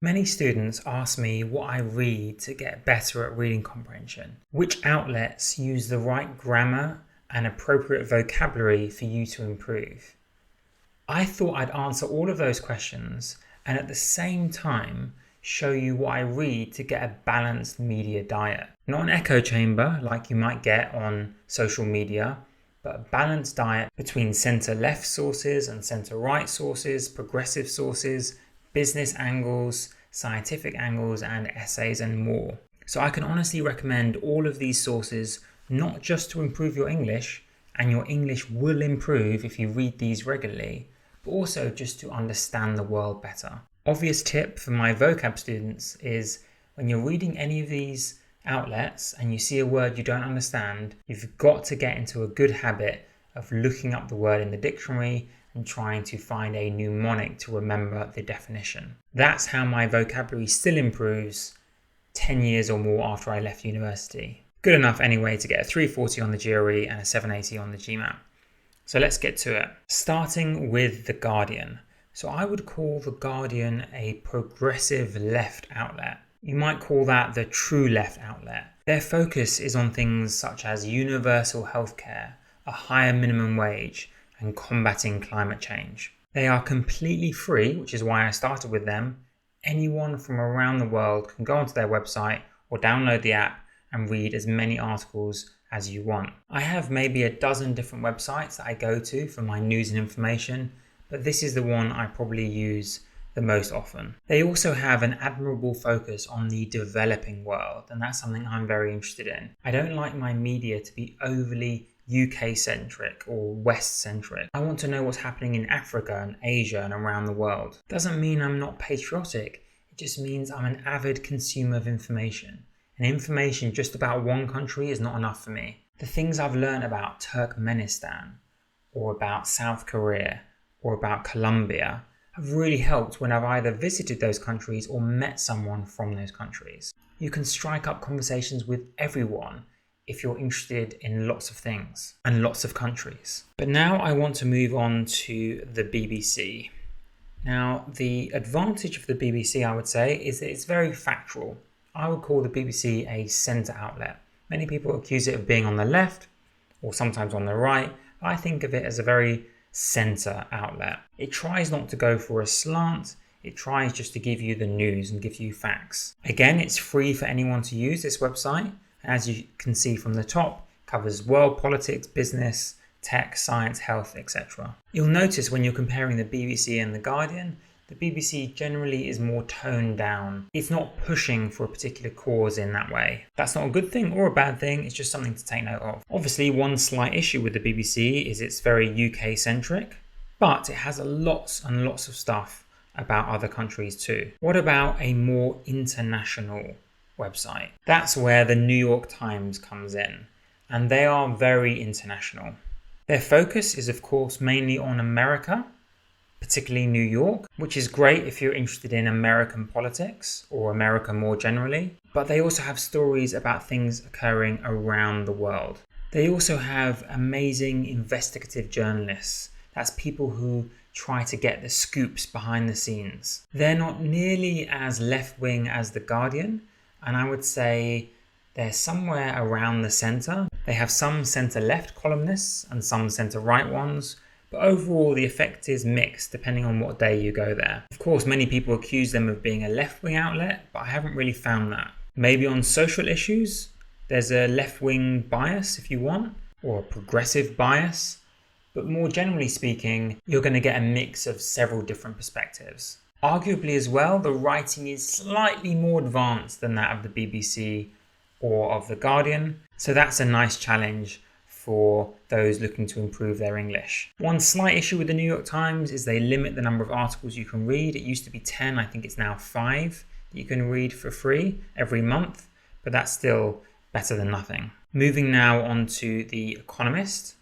Many students ask me what I read to get better at reading comprehension. Which outlets use the right grammar and appropriate vocabulary for you to improve? I thought I'd answer all of those questions and at the same time show you what I read to get a balanced media diet. Not an echo chamber like you might get on social media, but a balanced diet between centre-left sources and centre-right sources, progressive sources, business angles, scientific angles, and essays and more. So I can honestly recommend all of these sources, not just to improve your English, and your English will improve if you read these regularly, but also just to understand the world better. Obvious tip for my vocab students is when you're reading any of these outlets and you see a word you don't understand, you've got to get into a good habit of looking up the word in the dictionary and trying to find a mnemonic to remember the definition. That's how my vocabulary still improves 10 years or more after I left university. Good enough anyway to get a 340 on the GRE and a 780 on the GMAT. So let's get to it. Starting with The Guardian. So I would call The Guardian a progressive left outlet. You might call that the true left outlet. Their focus is on things such as universal healthcare, a higher minimum wage, and combating climate change. They are completely free, which is why I started with them. Anyone from around the world can go onto their website or download the app and read as many articles as you want. I have maybe a dozen different websites that I go to for my news and information, but this is the one I probably use the most often. They also have an admirable focus on the developing world, and that's something I'm very interested in. I don't like my media to be overly UK-centric or West-centric. I want to know what's happening in Africa and Asia and around the world. Doesn't mean I'm not patriotic, it just means I'm an avid consumer of information. And information just about one country is not enough for me. The things I've learned about Turkmenistan, or about South Korea, or about Colombia have really helped when I've either visited those countries or met someone from those countries. You can strike up conversations with everyone if you're interested in lots of things and lots of countries. But now I want to move on to the BBC. Now, the advantage of the BBC, I would say, is that it's very factual. I would call the BBC a centre outlet. Many people accuse it of being on the left or sometimes on the right. I think of it as a very centre outlet. It tries not to go for a slant. It tries just to give you the news and give you facts. Again, it's free for anyone to use this website. As you can see from the top, it covers world politics, business, tech, science, health, etc. You'll notice when you're comparing the BBC and The Guardian, the BBC generally is more toned down. It's not pushing for a particular cause in that way. That's not a good thing or a bad thing, it's just something to take note of. Obviously, one slight issue with the BBC is it's very UK-centric, but it has lots and lots of stuff about other countries too. What about a more international website? That's where the New York Times comes in, and they are very international. Their focus is of course mainly on America, particularly New York, which is great if you're interested in American politics or America more generally, but they also have stories about things occurring around the world. They also have amazing investigative journalists. That's people who try to get the scoops behind the scenes. They're not nearly as left-wing as The Guardian, and I would say they're somewhere around the centre. They have some centre-left columnists and some centre-right ones, but overall the effect is mixed depending on what day you go there. Of course, many people accuse them of being a left-wing outlet, but I haven't really found that. Maybe on social issues, there's a left-wing bias if you want, or a progressive bias, but more generally speaking, you're going to get a mix of several different perspectives. Arguably as well, the writing is slightly more advanced than that of the BBC or of The Guardian, so that's a nice challenge for those looking to improve their English. One slight issue with the New York Times is they limit the number of articles you can read. It used to be 10, I think it's now 5 that you can read for free every month, but that's still better than nothing. Moving now on to The Economist,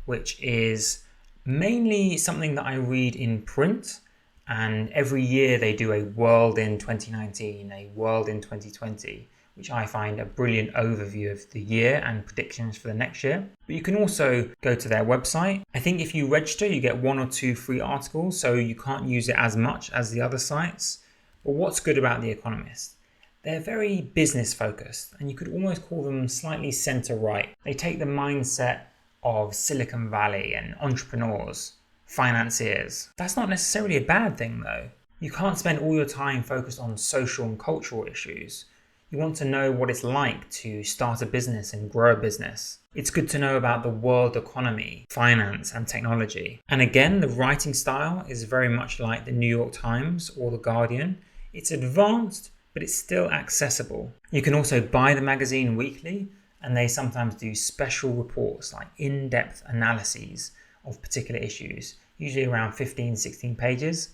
which is mainly something that I read in print, and every year they do a World in 2019, a World in 2020, which I find a brilliant overview of the year and predictions for the next year. But you can also go to their website. I think if you register, you get 1 or 2 free articles, so you can't use it as much as the other sites. But what's good about The Economist? They're very business focused, and you could almost call them slightly centre-right. They take the mindset of Silicon Valley and entrepreneurs, financiers. That's not necessarily a bad thing though. You can't spend all your time focused on social and cultural issues. You want to know what it's like to start a business and grow a business. It's good to know about the world economy, finance and technology. And again, the writing style is very much like the New York Times or the Guardian. It's advanced, but it's still accessible. You can also buy the magazine weekly, and they sometimes do special reports like in-depth analyses of particular issues, usually around 15-16 pages,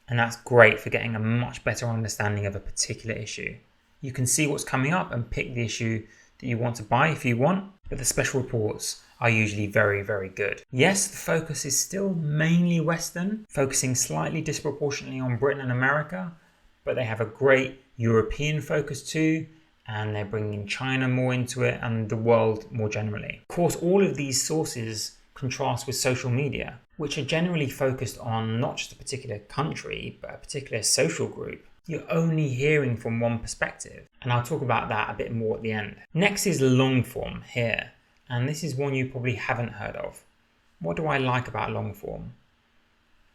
and that's great for getting a much better understanding of a particular issue. You can see what's coming up and pick the issue that you want to buy if you want, but the special reports are usually very, very good. Yes, the focus is still mainly Western, focusing slightly disproportionately on Britain and America, but they have a great European focus too, and they're bringing China more into it and the world more generally. Of course, all of these sources contrast with social media, which are generally focused on not just a particular country, but a particular social group. You're only hearing from one perspective, and I'll talk about that a bit more at the end. Next is Longform here, and this is one you probably haven't heard of. What do I like about Longform?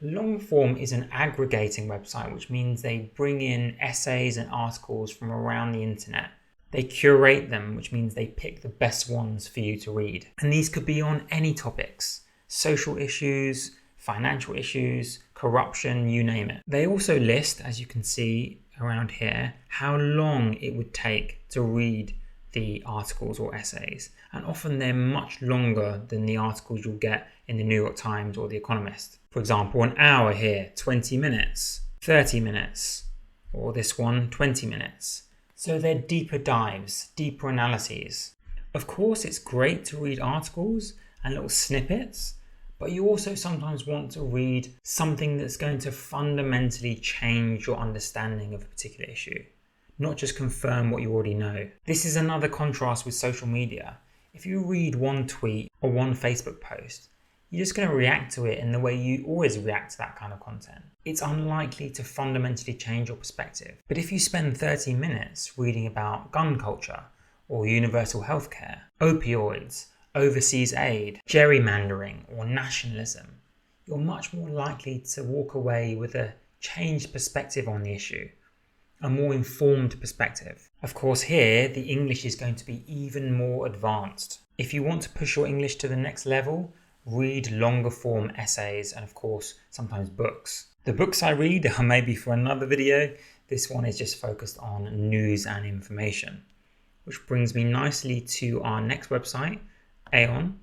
Longform is an aggregating website, which means they bring in essays and articles from around the internet. They curate them, which means they pick the best ones for you to read. And these could be on any topics: social issues, financial issues, corruption, you name it. They also list, as you can see around here, how long it would take to read the articles or essays. And often they're much longer than the articles you'll get in the New York Times or The Economist. For example, an hour here, 20 minutes, 30 minutes, or this one, 20 minutes. So they're deeper dives, deeper analyses. Of course, it's great to read articles and little snippets, but you also sometimes want to read something that's going to fundamentally change your understanding of a particular issue, not just confirm what you already know. This is another contrast with social media. If you read one tweet or one Facebook post, you're just going to react to it in the way you always react to that kind of content. It's unlikely to fundamentally change your perspective. But if you spend 30 minutes reading about gun culture or universal healthcare, opioids, overseas aid, gerrymandering or nationalism, you're much more likely to walk away with a changed perspective on the issue, a more informed perspective. Of course, here the English is going to be even more advanced. If you want to push your English to the next level, read longer form essays and of course sometimes books. The books I read are maybe for another video. This one is just focused on news and information, which brings me nicely to our next website, Aeon.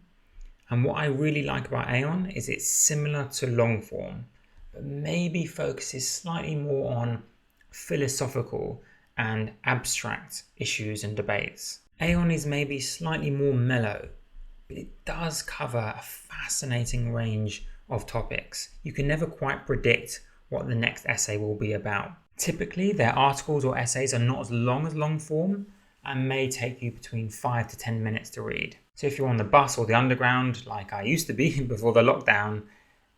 And what I really like about Aeon is it's similar to Longform, but maybe focuses slightly more on philosophical and abstract issues and debates. Aeon is maybe slightly more mellow, but it does cover a fascinating range of topics. You can never quite predict what the next essay will be about. Typically, their articles or essays are not as long as Longform and may take you between 5 to 10 minutes to read. So if you're on the bus or the underground, like I used to be before the lockdown,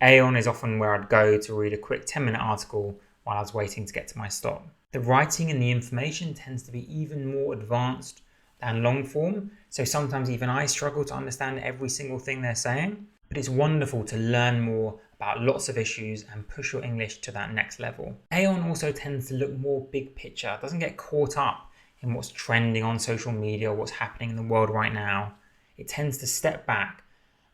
Aeon is often where I'd go to read a quick 10-minute article while I was waiting to get to my stop. The writing and the information tends to be even more advanced than Longform, so sometimes even I struggle to understand every single thing they're saying, but it's wonderful to learn more about lots of issues and push your English to that next level. Aeon also tends to look more big picture, doesn't get caught up in what's trending on social media or what's happening in the world right now. It tends to step back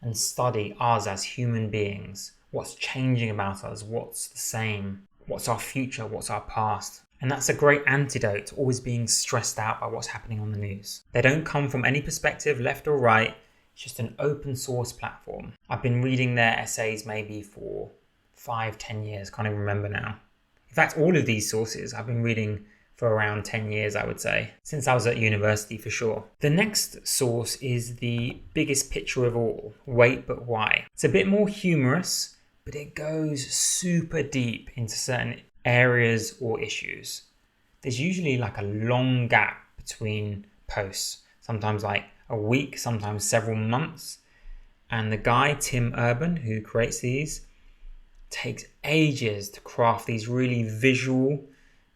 and study us as human beings, what's changing about us, what's the same, what's our future, what's our past. And that's a great antidote to always being stressed out by what's happening on the news. They don't come from any perspective, left or right. It's just an open source platform. I've been reading their essays maybe for 5-10 years, can't even remember now. In fact, all of these sources I've been reading for around 10 years, I would say, since I was at university for sure. The next source is the biggest picture of all, Wait But Why. It's a bit more humorous, but it goes super deep into certain areas or issues. There's usually like a long gap between posts, sometimes like a week, sometimes several months. And the guy, Tim Urban, who creates these, takes ages to craft these really visual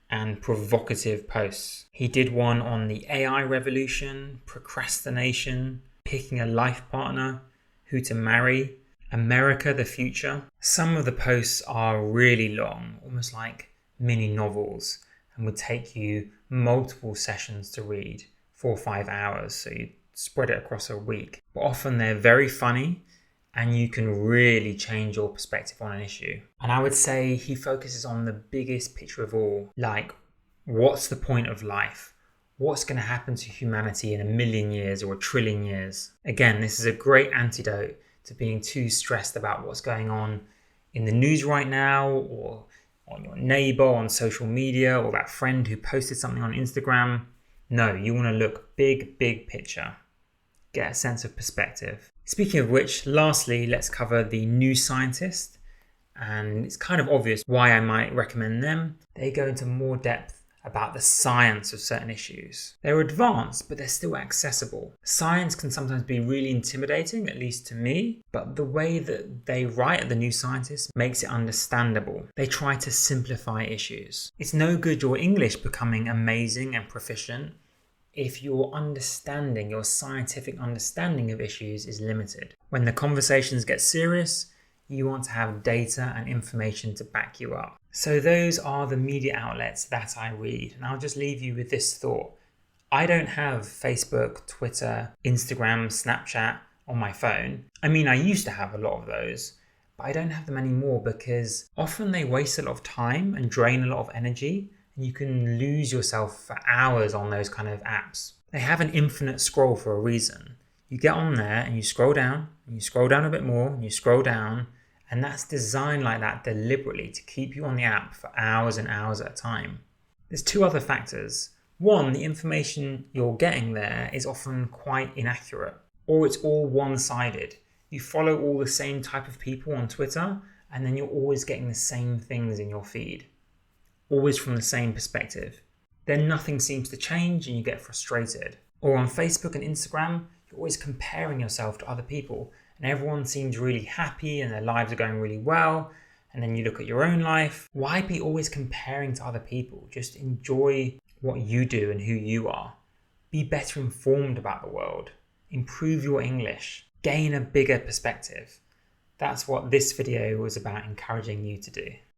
and provocative posts. He did one on the AI revolution, procrastination, picking a life partner, who to marry, America the future. Some of the posts are really long, almost like mini novels, and would take you multiple sessions to read, 4 or 5 hours, so you spread it across a week. But often they're very funny and you can really change your perspective on an issue. And I would say he focuses on the biggest picture of all, like what's the point of life? What's going to happen to humanity in 1,000,000 years or 1,000,000,000,000 years? Again, this is a great antidote to being too stressed about what's going on in the news right now, or on your neighbor on social media, or that friend who posted something on Instagram. No, you want to look big picture. Get a sense of perspective. Speaking of which, lastly, let's cover The New Scientist. And it's kind of obvious why I might recommend them. They go into more depth about the science of certain issues. They're advanced, but they're still accessible. Science can sometimes be really intimidating, at least to me, but the way that they write at The New Scientist makes it understandable. They try to simplify issues. It's no good your English becoming amazing and proficient if your understanding, your scientific understanding of issues is limited. When the conversations get serious, you want to have data and information to back you up. So those are the media outlets that I read. And I'll just leave you with this thought. I don't have Facebook, Twitter, Instagram, Snapchat on my phone. I mean, I used to have a lot of those, but I don't have them anymore because often they waste a lot of time and drain a lot of energy. And you can lose yourself for hours on those kind of apps. They have an infinite scroll for a reason. You get on there and you scroll down, and you scroll down a bit more, and you scroll down. And that's designed like that deliberately to keep you on the app for hours and hours at a time. There's 2 other factors. One, the information you're getting there is often quite inaccurate, or it's all one-sided. You follow all the same type of people on Twitter, and then you're always getting the same things in your feed, always from the same perspective. Then nothing seems to change and you get frustrated. Or on Facebook and Instagram, you're always comparing yourself to other people, and everyone seems really happy and their lives are going really well. And then you look at your own life. Why be always comparing to other people? Just enjoy what you do and who you are. Be better informed about the world. Improve your English. Gain a bigger perspective. That's what this video was about encouraging you to do.